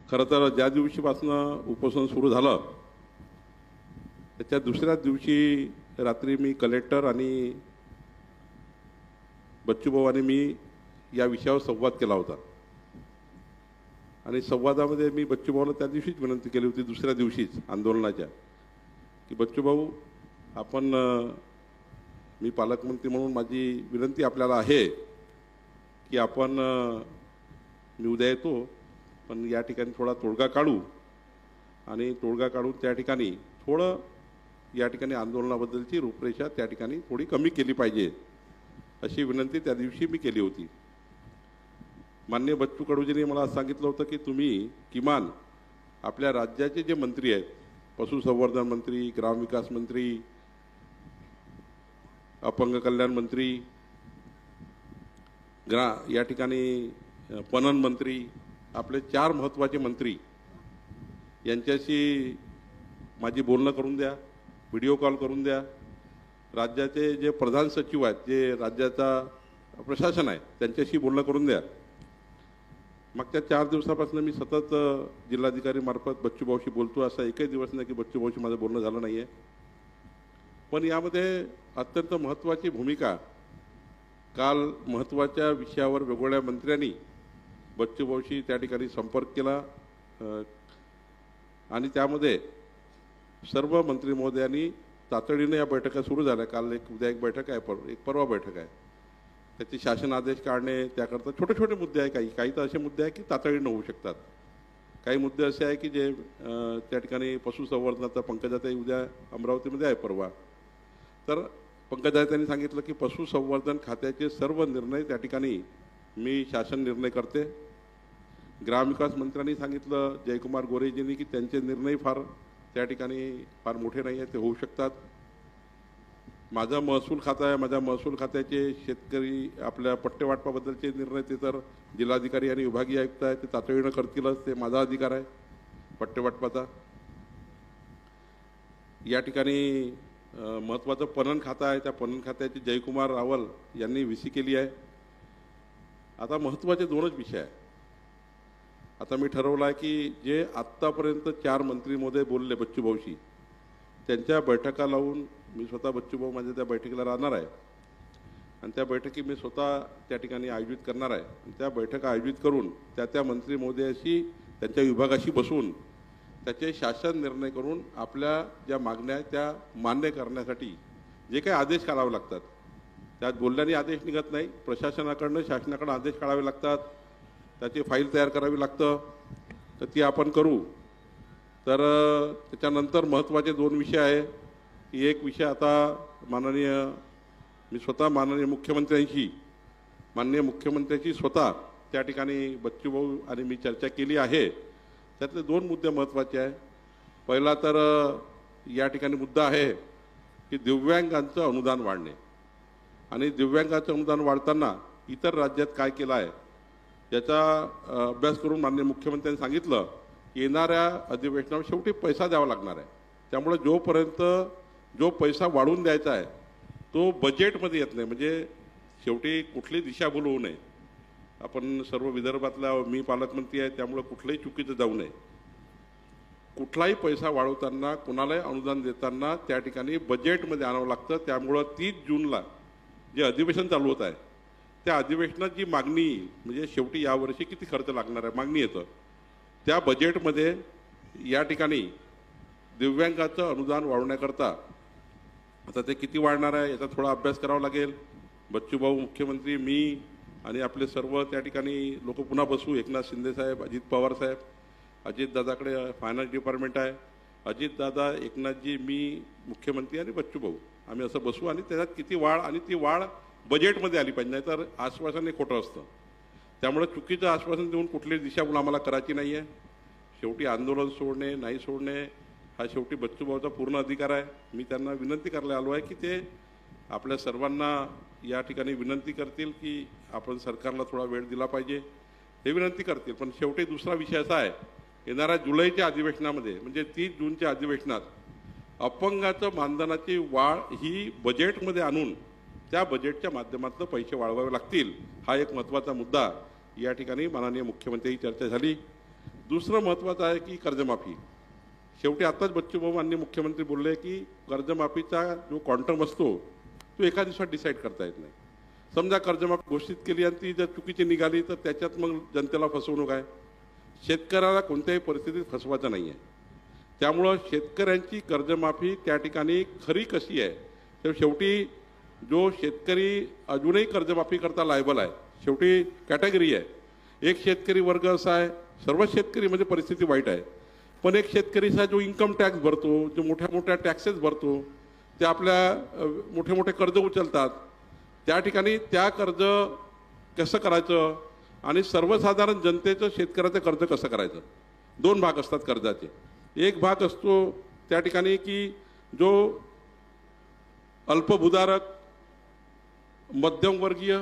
खरं तर ज्या दिवशीपासून उपोषण सुरू झालं त्याच्या दुसऱ्याच दिवशी रात्री मी कलेक्टर आणि बच्चूभाऊ आणि मी या विषयावर संवाद केला होता आणि संवादामध्ये मी बच्चूभाऊला त्या दिवशीच विनंती केली होती, दुसऱ्या दिवशीच आंदोलनाच्या, की बच्चूभाऊ आपण मी पालकमंत्री म्हणून माझी विनंती आपल्याला आहे की आपण मी उद्या येतो पण या ठिकाणी थोडा तोडगा काढू आणि तोडगा काढून त्या ठिकाणी थोडं या ठिकाणी आंदोलनाबद्दलची रूपरेषा त्या ठिकाणी थोडी कमी केली पाहिजे अशी विनंती त्या दिवशी मी केली होती। माननीय बच्चू कडूजींनी मला सांगितलं होतं की तुम्ही किमान आपल्या राज्याचे जे मंत्री आहेत, पशुसंवर्धन मंत्री, ग्रामविकास मंत्री, अपंग कल्याण मंत्री, या ठिकाणी पणन मंत्री, आपले 4 महत्त्वाचे मंत्री यांच्याशी माझी बोलणं करून द्या, व्हिडिओ कॉल करून द्या। राज्याचे जे प्रधान सचिव आहेत, जे राज्याचा प्रशासन आहे, त्यांच्याशी बोलणं करून द्या। मागच्या 4 दिवसापासून मी सतत जिल्हाधिकारी मार्फत बच्चूभाऊशी बोलतो, असा एकही दिवस नाही की बच्चूभाऊशी माझं बोलणं झालं नाही आहे। पण यामध्ये अत्यंत महत्त्वाची भूमिका काल महत्त्वाच्या विषयावर वेगवेगळ्या मंत्र्यांनी बच्चूभाऊशी त्या ठिकाणी संपर्क केला आणि त्यामध्ये सर्व मंत्री महोदयांनी तातडीने या बैठका सुरू झाल्या। काल उद्या एक बैठक आहे, एक परवा बैठक आहे, त्याचे शासन आदेश काढणे, त्याकरता छोटे छोटे मुद्दे आहे, काही तर असे मुद्दे आहे की तातडीने होऊ शकतात, काही मुद्दे असे आहे की जे त्या ठिकाणी पशुसंवर्धनाचा पंकजाताई उद्या अमरावतीमध्ये आहे परवा, तर पंकजाताईंनी सांगितलं की पशुसंवर्धन खात्याचे सर्व निर्णय त्या ठिकाणी मी शासन निर्णय करते। ग्रामविकास मंत्र्यांनी सांगितलं जयकुमार गोरेजींनी की त्यांचे निर्णय फार त्या ठिकाणी फार मोठे नाही आहेत, ते होऊ शकतात। माझा महसूल खाता आहे, माझ्या महसूल खात्याचे शेतकरी आपल्या पट्टेवाटपाबद्दलचे निर्णय ते तर जिल्हाधिकारी आणि विभागीय आयुक्त आहेत, ते तातडीनं करतीलच, ते माझा अधिकार आहे पट्टेवाटपाचा। या ठिकाणी महत्त्वाचं पणन खातं आहे, त्या पणन खात्याचे जयकुमार रावल यांनी VC केली आहे। आता महत्त्वाचे 2च विषय आहे। आता मी ठरवलं आहे की जे आत्तापर्यंत 4 मंत्री महोदय बोलले बच्चूभाऊशी, त्यांच्या बैठका लावून मी स्वतः बच्चूभाऊ माझ्या त्या बैठकीला राहणार आहे आणि त्या बैठकी मी स्वतः त्या ठिकाणी आयोजित करणार आहे आणि त्या बैठका आयोजित करून त्या मंत्री महोदयाशी त्यांच्या विभागाशी बसून त्याचे शासन निर्णय करून आपल्या ज्या मागण्या आहेत त्या मान्य करण्यासाठी जे काही आदेश काढावे लागतात, त्यात बोलल्याने आदेश निघत नाही, प्रशासनाकडनं शासनाकडे आदेश काढावे लागतात, त्याची फाईल तयार करावी लागतं, तर ती आपण करू। तर त्याच्यानंतर महत्त्वाचे 2 विषय आहे की एक विषय आता मी स्वतः माननीय मुख्यमंत्र्यांशी स्वतः त्या ठिकाणी बच्चूभाऊ आणि मी चर्चा केली आहे। त्यातले 2 मुद्दे महत्त्वाचे आहे। पहिला तर या ठिकाणी मुद्दा आहे की दिव्यांगांचं अनुदान वाढणे आणि दिव्यांगाचं अनुदान वाढताना इतर राज्यात काय केलं आहे याचा अभ्यास करून माननीय मुख्यमंत्र्यांनी सांगितलं की येणाऱ्या अधिवेशनावर शेवटी पैसा द्यावा लागणार आहे, त्यामुळे जोपर्यंत जो पैसा वाढवून द्यायचा आहे तो बजेटमध्ये येत नाही, म्हणजे शेवटी कुठली दिशाभूल होऊ नये। आपण सर्व विदर्भातला मी पालकमंत्री आहे, त्यामुळे कुठलंही चुकीचं जाऊ नये। कुठलाही पैसा वाढवताना कुणालाही अनुदान देताना त्या ठिकाणी बजेटमध्ये आणावं लागतं। त्यामुळं 30 जूनला जे अधिवेशन चालू होत आहे त्या अधिवेशनात जी मागणी, म्हणजे शेवटी यावर्षी किती खर्च लागणार आहे मागणी येतं, त्या बजेटमध्ये या ठिकाणी दिव्यांगाचं अनुदान वाढवण्याकरता आता ते किती वाढणार आहे याचा थोडा अभ्यास करावा लागेल। बच्चूभाऊ, मुख्यमंत्री, मी आणि आपले सर्व त्या ठिकाणी लोक पुन्हा बसू, एकनाथ शिंदे साहेब, अजित पवार साहेब, अजितदादाकडे फायनान्स डिपार्टमेंट आहे, अजितदादा, एकनाथजी, मी, मुख्यमंत्री आणि बच्चूभाऊ आम्ही असं बसू आणि त्याच्यात किती वाढ आणि ती वाढ बजेटमध्ये आली पाहिजे, नाहीतर आश्वासन हे खोटं असतं। त्यामुळे चुकीचं आश्वासन देऊन कुठली दिशाभूल आम्हाला करायची नाही आहे। शेवटी आंदोलन सोडणे नाही सोडणे हा शेवटी बच्चूभाऊचा पूर्ण अधिकार आहे। मी त्यांना विनंती करायला आलो आहे की ते आपल्या सर्वांना या ठिकाणी विनंती करतील की आपण सरकारला थोडा वेळ दिला पाहिजे, हे विनंती करतील। पण शेवटी दुसरा विषय असा आहे, येणाऱ्या जुलैच्या अधिवेशनामध्ये म्हणजे 30 जूनच्या अधिवेशनात अपंगाचं मानधनाची वाढ ही बजेटमध्ये आणून त्या बजेटच्या माध्यमातून पैसे वाढवावे लागतील, हा एक महत्त्वाचा मुद्दा या ठिकाणी माननीय मुख्यमंत्र्यांची चर्चा झाली। दुसरं महत्त्वाचं आहे की कर्जमाफी. शेवटी आताच बच्चूभाऊ माननीय मुख्यमंत्री बोलले की कर्जमाफीचा जो क्वांटम असतो तो एका दिवसात डिसाईड करता येत नाही. समजा कर्जमाफी घोषित केली आणि ती जर चुकीची निघाली तर त्याच्यात मग जनतेला फसवणूक आहे. शेतकऱ्याला कोणत्याही परिस्थितीत फसवायचं नाही आहे. त्यामुळं शेतकऱ्यांची कर्जमाफी त्या ठिकाणी खरी कशी आहे, तर शेवटी जो शेतकरी अजूनही कर्जमाफी करता लायबल आहे, शेवटी कॅटेगरी आहे. एक शेतकरी वर्ग असा आहे, सर्व शेतकरी म्हणजे परिस्थिती वाईट आहे, पण एक शेतकरीचा जो इन्कम टॅक्स भरतो, जो मोठ्या मोठ्या टॅक्सेस भरतो, ते आपल्या मोठे मोठे कर्ज उचलतात, त्या ठिकाणी त्या कर्ज कसं करायचं आणि सर्वसाधारण जनतेचं शेतकऱ्याचं कर्ज कसं करायचं. दोन भाग असतात कर्जाचे. एक भाग असतो त्या ठिकाणी की जो अल्पभूधारक, मध्यमवर्गीय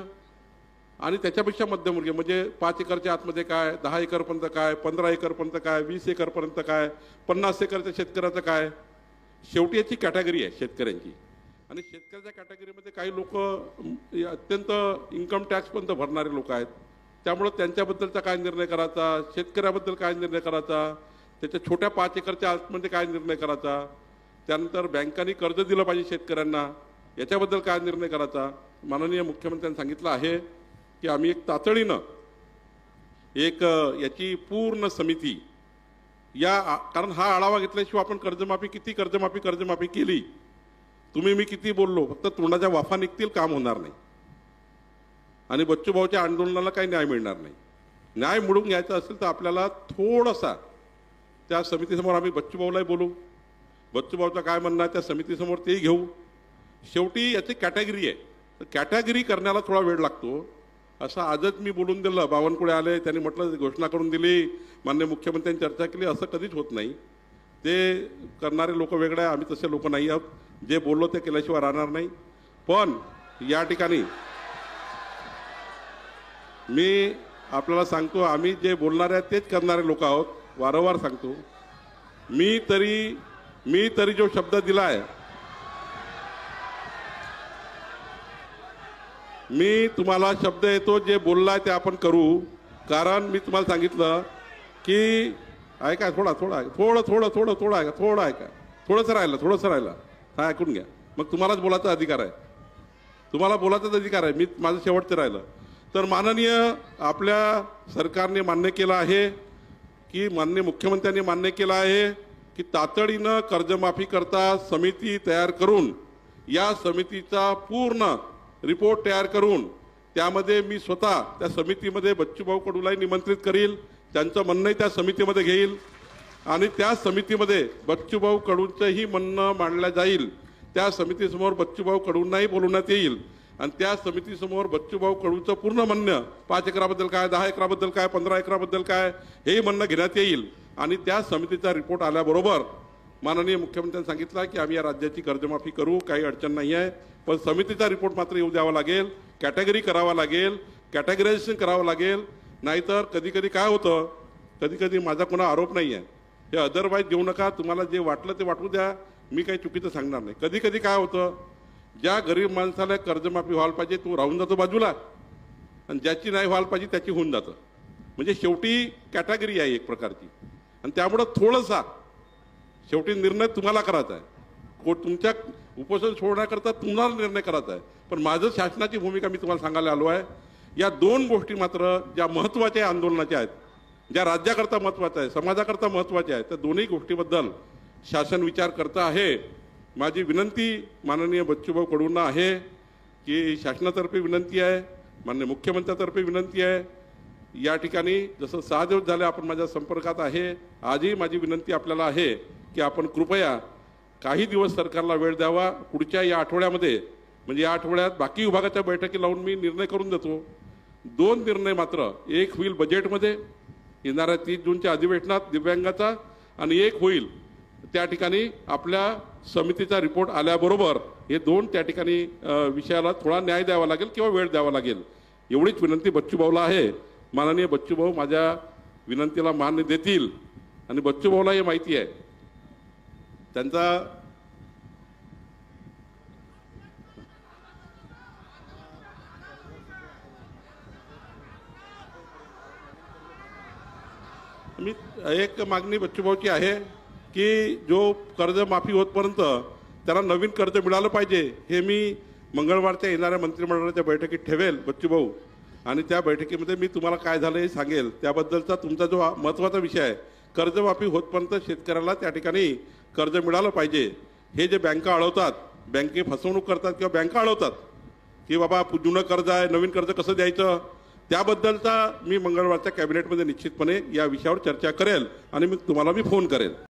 आणि त्याच्यापेक्षा मध्यमवर्गीय म्हणजे 5 एकरच्या आतमध्ये काय, 10 एकरपर्यंत काय, 15 एकरपर्यंत काय, 20 एकरपर्यंत काय, 50 एकरच्या शेतकऱ्याचं काय. शेवटी याची कॅटेगरी आहे शेतकऱ्यांची. आणि शेतकऱ्याच्या कॅटेगरीमध्ये काही लोक अत्यंत इन्कम टॅक्सपर्यंत भरणारे लोक आहेत. त्यामुळं त्यांच्याबद्दलचा काय निर्णय करायचा, शेतकऱ्याबद्दल काय निर्णय करायचा, त्याच्या छोट्या 5 एकरच्या आतमध्ये काय निर्णय करायचा, त्यानंतर बँकांनी कर्ज दिलं पाहिजे शेतकऱ्यांना, याच्याबद्दल काय निर्णय करायचा. माननीय मुख्यमंत्र्यांनी सांगितलं आहे की आम्ही एक तातडीनं एक याची पूर्ण समिती कारण हा आढावा घेतल्याशिवाय आपण कर्जमाफी केली, तुम्ही मी किती बोललो, फक्त तोंडाच्या वाफा निघतील, काम होणार नाही. आणि बच्चूभाऊच्या आंदोलनाला काही न्याय मिळणार नाही. न्याय मिळवून घ्यायचा असेल तर आपल्याला थोडासा त्या समितीसमोर आम्ही बच्चूभाऊलाही बोलू, बच्चूभाऊचं काय म्हणणं आहे त्या समितीसमोर तेही घेऊ. शेवटी याची कॅटेगरी आहे, तर कॅटेगरी करण्याला थोडा वेळ लागतो. असं आजच मी बोलून दिलं, बावनकुळे आले, त्यांनी म्हटलं घोषणा करून दिली, माननीय मुख्यमंत्र्यांनी चर्चा केली, असं कधीच होत नाही. ते करणारे लोक वेगळे आहे, आम्ही तसे लोक नाही आहोत. जे बोललो ते केल्याशिवाय राहणार नाही. पण या ठिकाणी मी आपल्याला सांगतो, आम्ही जे बोलणारे आहेत तेच करणारे लोक आहोत. वारंवार सांगतो, मी तरी जो शब्द दिला आहे, मी तुम्हाला शब्द येतो, जे बोललाय ते आपण करू. कारण मी तुम्हाला सांगितलं की ऐका, थोडं ऐका, थोडंसं राहिलं, हा ऐकून घ्या. मग तुम्हालाच बोलायचा अधिकार आहे, मी माझं शेवटचं राहिलं तर माननीय आपल्या सरकारने मान्य केलं आहे की माननीय मुख्यमंत्र्यांनी मान्य केलं आहे की तातडीनं कर्जमाफी करता समिती तयार करून, या समितीचा पूर्ण रिपोर्ट तयार करून त्यामध्ये मी स्वतः त्या समितीमध्ये बच्चूभाऊ कडूलाही निमंत्रित करील, त्यांचं म्हणणंही त्या समितीमध्ये घेईल आणि त्या समितीमध्ये बच्चूभाऊ कडूंचंही म्हणणं मांडलं जाईल. त्या समितीसमोर बच्चूभाऊ कडूंनाही बोलवण्यात येईल आणि त्या समितीसमोर बच्चूभाऊ कडूंचं पूर्ण म्हणणं, 5 एकराबद्दल काय, 10 एकराबद्दल काय, 15 एकराबद्दल काय, हेही म्हणणं घेण्यात येईल. आणि त्या समितीचा रिपोर्ट आल्याबरोबर माननीय मुख्यमंत्र्यांनी सांगितलं की आम्ही या राज्याची कर्जमाफी करू, काही अडचण नाही आहे, पण समितीचा रिपोर्ट मात्र येऊ द्यावा लागेल, कॅटेगरी करावा लागेल, कॅटेगरायझेशन करावं लागेल. नाहीतर कधी काय होतं, कधी माझा कोणा आरोप नाही आहे, हे अदरवाईज घेऊ नका, तुम्हाला जे वाटलं ते वाटू द्या, मी काही चुकीचं सांगणार नाही. कधी काय होतं, ज्या गरीब माणसाला कर्जमाफी व्हायला पाहिजे तो राहून जातो बाजूला आणि ज्याची नाही व्हायला पाहिजे त्याची होऊन जातं. म्हणजे शेवटी कॅटेगरी आहे एक प्रकारची. आणि त्यामुळं थोडंसा शेवटी निर्णय तुम्हाला करायचा आहे, तुमच्या उपोषण सोडण्याकरता तुम्हाला निर्णय करायचा आहे. पण माझं शासनाची भूमिका मी तुम्हाला सांगायला आलो आहे. या 2 गोष्टी मात्र ज्या महत्त्वाच्या आंदोलनाच्या आहेत, ज्या राज्याकरता महत्त्वाच्या आहे, समाजाकरता महत्त्वाच्या आहेत, त्या दोन्ही गोष्टीबद्दल शासन विचार करतं आहे. माझी विनंती माननीय बच्चूभाऊ कडूंना आहे की शासनातर्फे विनंती आहे, माननीय मुख्यमंत्र्यांतर्फे विनंती आहे. या ठिकाणी जसं 6 दिवस झाले आपण माझ्या संपर्कात आहे, आजही माझी विनंती आपल्याला आहे की आपण कृपया काही दिवस सरकारला वेळ द्यावा. पुढच्या या आठवड्यामध्ये, म्हणजे या आठवड्यात बाकी विभागाच्या बैठकी लावून मी निर्णय करून देतो. 2 निर्णय मात्र, एक होईल बजेटमध्ये येणाऱ्या 30 जूनच्या अधिवेशनात दिव्यांगाचा, आणि एक होईल त्या ठिकाणी आपल्या समितीचा रिपोर्ट आल्याबरोबर. हे 2 त्या ठिकाणी विषयाला थोडा न्याय द्यावा लागेल किंवा वेळ द्यावा लागेल, एवढीच विनंती बच्चूभाऊला आहे. माननीय बच्चूभाऊ माझ्या विनंतीला मान्य देतील आणि बच्चूभाऊला हे माहिती आहे. त्यांचा मी एक मागणी बच्चूभाऊची आहे की जो कर्जमाफी होतपर्यंत त्याला नवीन कर्ज मिळालं पाहिजे, हे मी मंगळवारच्या येणाऱ्या मंत्रिमंडळाच्या बैठकीत ठेवेल बच्चूभाऊ, आणि त्या बैठकीमध्ये मी तुम्हाला काय झालं हे सांगेल. त्याबद्दलचा तुमचा जो महत्त्वाचा विषय आहे, कर्जमाफी होतपर्यंत शेतकऱ्याला त्या ठिकाणी कर्ज मिळालं पाहिजे. हे जे बँका अडवतात, बँके फसवणूक करतात किंवा बँका अडवतात की बाबा जुनं कर्ज आहे, नवीन कर्ज कसं द्यायचं, त्याबद्दलचा मी मंगळवारच्या कॅबिनेटमध्ये निश्चितपणे या विषयावर चर्चा करेल आणि मी तुम्हाला फोन करेल.